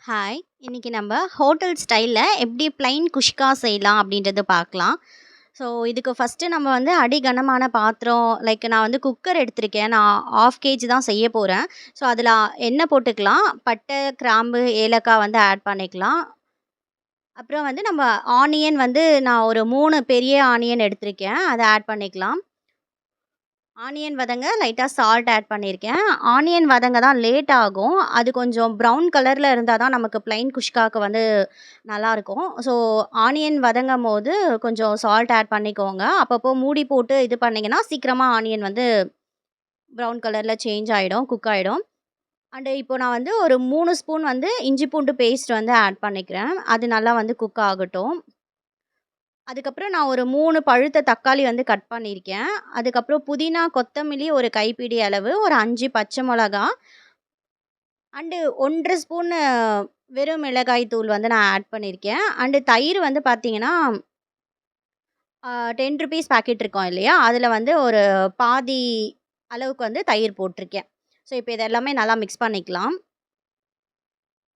Hi! இன்னைக்கு நம்ம hotel ஸ்டைல்ல எப்படி பிளைன் குஷ்கா செய்யலாம் அப்படின்றத பார்க்கலாம். ஸோ, இதுக்கு ஃபர்ஸ்ட்டு நம்ம வந்து அடிகனமான பாத்திரம் நான் வந்து குக்கர் எடுத்திருக்கேன். நான் 1/2 கேஜி தான் செய்ய போறேன். ஸோ, அதில எண்ணெய் போட்டுக்கலாம். பட்டை, கிராம்பு, ஏலக்காய் வந்து ஆட் பண்ணிக்கலாம். அப்புறம் வந்து நம்ம ஆனியன் வந்து நான் ஒரு 3 பெரிய ஆனியன் எடுத்திருக்கேன். அத ஆட் பண்ணிக்கலாம். ஆனியன் வதங்க லைட்டா சால்ட் ஆட் பண்ணியிருக்கேன். ஆனியன் வதங்க தான் லேட் ஆகும். அது கொஞ்சம் ப்ரவுன் கலர்ல இருந்தா தான் நமக்கு பிளைன் குஷ்காக்கு வந்து நல்லாயிருக்கும். ஸோ, ஆனியன் வதங்கும்போது கொஞ்சம் சால்ட் ஆட் பண்ணிக்கோங்க. அப்பப்போ மூடி போட்டு இது பண்ணீங்கன்னா, சீக்கிரமா ஆனியன் வந்து ப்ரவுன் கலர்ல சேஞ்ச் ஆயிடும், குக் ஆயிடும். அண்ட் இப்போ நான் வந்து ஒரு 3 ஸ்பூன் வந்து இஞ்சி பூண்டு பேஸ்ட் வந்து ஆட் பண்ணிக்கிறேன். அது நல்லா வந்து குக் ஆகட்டும். அதுக்கப்புறம் நான் ஒரு 3 பழுத்த தக்காளி வந்து கட் பண்ணியிருக்கேன். அதுக்கப்புறம் புதினா, கொத்தமல்லி ஒரு கைப்பிடி அளவு, ஒரு 5 பச்சை மொளகா, அண்டு 1 1/2 ஸ்பூனு வெறும் மிளகாய் தூள் வந்து நான் ஆட் பண்ணியிருக்கேன். அண்டு தயிர் வந்து பார்த்தீங்கன்னா, ₹10 பாக்கெட் இருக்கும் இல்லையா? அதில வந்து ஒரு பாதி அளவுக்கு வந்து தயிர் போட்டிருக்கேன். ஸோ, இப்போ இது எல்லாமே நல்லா மிக்ஸ் பண்ணிக்கலாம்.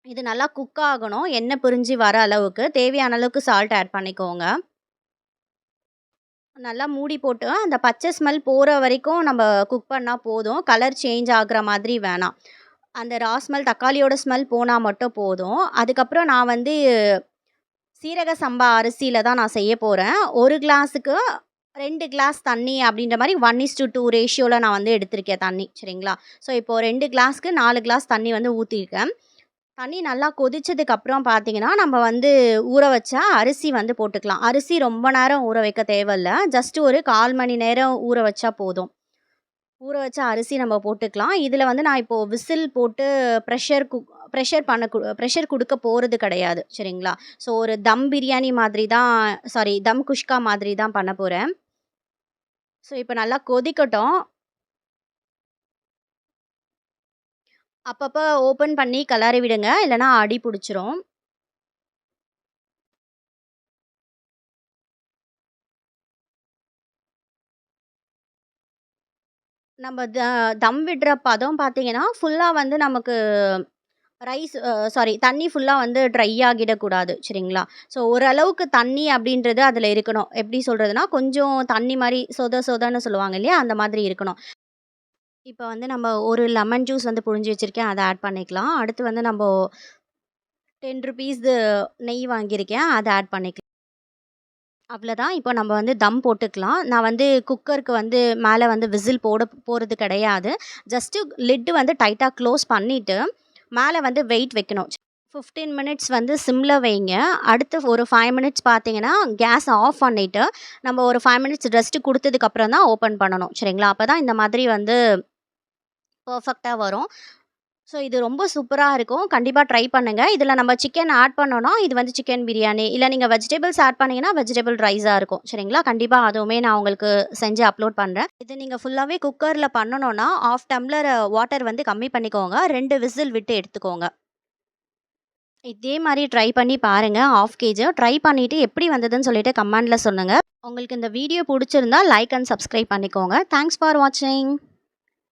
இது நல்லா குக் ஆகணும். எண்ணெய் பிரிஞ்சு வர அளவுக்கு, தேவையான அளவுக்கு சால்ட் ஆட் பண்ணிக்கோங்க. நல்லா மூடி போட்டு, அந்த பச்சை ஸ்மெல் போற வரைக்கும் நம்ப குக் பண்ணா போதும். கலர் சேஞ்ச் ஆகுற மாதிரி வேணாம். அந்த ரா ஸ்மெல் தக்காளியோட ஸ்மெல் போனா மட்டும் போதும். அதுக்கப்புறம் நான் வந்து சீரக சம்பா அரிசியில தான் நான் செய்ய போறேன். 1 கிளாஸுக்கு 2 கிளாஸ் தண்ணி அப்படின்ற மாரி 1:2 ரேஷியோல நான் வந்து எடுத்திருக்கேன் தண்ணி. சரிங்களா? ஸோ, இப்போ 2 கிளாஸ்க்கு 4 கிளாஸ் தண்ணி வந்து ஊத்தியிருக்கேன். தண்ணி நல்லா கொதிச்சதுக்கு அப்புறம் பார்த்தீங்கன்னா, நம்ம வந்து ஊற வச்ச அரிசி வந்து போட்டுக்கலாம். அரிசி ரொம்ப நேரம் ஊற வைக்க தேவையில்ல. ஜஸ்ட் ஒரு 1/4 மணி நேரம் ஊற வச்சா போதும். ஊற வச்ச அரிசி நம்ம போட்டுக்கலாம். இதில வந்து நான் இப்போ விசில் போட்டு ப்ரெஷர் குடுக்க போறது கிடையாது. சரிங்களா? ஸோ, ஒரு தம் பிரியாணி மாதிரி தான் தம் குஷ்கா மாதிரி தான் பண்ண போறேன். ஸோ, இப்போ நல்லா கொதிக்கட்டும். அப்பப்ப ஓப்பன் பண்ணி கிளறி விடுங்க. இல்லன்னா அடி புடிச்சிரும். நம்ம தம் விடுற பதம் பார்த்தீங்கன்னா, ஃபுல்லா வந்து நமக்கு ரைஸ் தண்ணி ஃபுல்லா வந்து ட்ரை ஆகிடக்கூடாது. சரிங்களா? ஸோ, ஓரளவுக்கு தண்ணி அப்படின்றது அதில இருக்கணும். எப்படி சொல்றதுன்னா, கொஞ்சம் தண்ணி மாரி சொத சொதன்னு சொல்லுவாங்க இல்லையா? அந்த மாதிரி இருக்கணும். இப்ப வந்து நம்ம ஒரு லெமன் ஜூஸ் வந்து புழிஞ்சு வச்சிருக்கேன். அத ஆட் பண்ணிக்கலாம். அடுத்து வந்து நம்போ ₹10 நெய் வாங்கியிருக்கேன். அத ஆட் பண்ணிக்கலாம். அவ்வளதான். இப்போ நம்ம வந்து தம் போட்டுக்கலாம். நான் வந்து குக்கருக்கு வந்து மேல வந்து விசில் போறது கிடையாது. ஜஸ்ட்டு லிட் வந்து டைட்டா க்ளோஸ் பண்ணிட்டு, மேல வந்து வெயிட் வைக்கணும். 15 மினிட்ஸ் வந்து சிம்ல வைங்க. அடுத்து ஒரு 5 மினிட்ஸ் பார்த்தீங்கன்னா, கேஸ் ஆஃப் பண்ணிட்டு, நம்ம ஒரு 5 மினிட்ஸ் ரெஸ்ட் குடுத்ததுக்கு அப்புறம் தான் ஓப்பன் பண்ணணும். சரிங்களா? அப்பதான் இந்த மாதிரி வந்து பெர்ஃபெக்ட்டா வரும். ஸோ, இது ரொம்ப சூப்பரா இருக்கும். கண்டிப்பா ட்ரை பண்ணுங்க. இதில நம்ம சிக்கன் ஆட் பண்ணோம்னா, இது வந்து சிக்கன் பிரியாணி. இல்ல நீங்க வெஜிடபிள்ஸ் ஆட் பண்ணீங்கன்னா, வெஜிடபிள் ரைஸா இருக்கும். சரிங்களா? கண்டிப்பா அதுவுமே நான் உங்களுக்கு செஞ்சு அப்லோட் பண்றேன். இது நீங்க ஃபுல்லாவே குக்கர்ல பண்ணணும்னா, 1/2 டம்ளர் வாட்டர் வந்து கம்மி பண்ணிக்கோங்க. 2 விசில் விட்டு எடுத்துக்கோங்க. இதே மாரி ட்ரை பண்ணி பாருங்க. 1/2 ட்ரை பண்ணிட்டு எப்படி வந்ததுன்னு சொல்லிட்டு கமெண்ட்ல சொல்லுங்க. உங்களுக்கு இந்த வீடியோ புடிச்சிருந்தா லைக் அண்ட் சப்ஸ்கிரைப் பண்ணிக்கோங்க. தேங்க்ஸ் ஃபார் வாட்சிங்.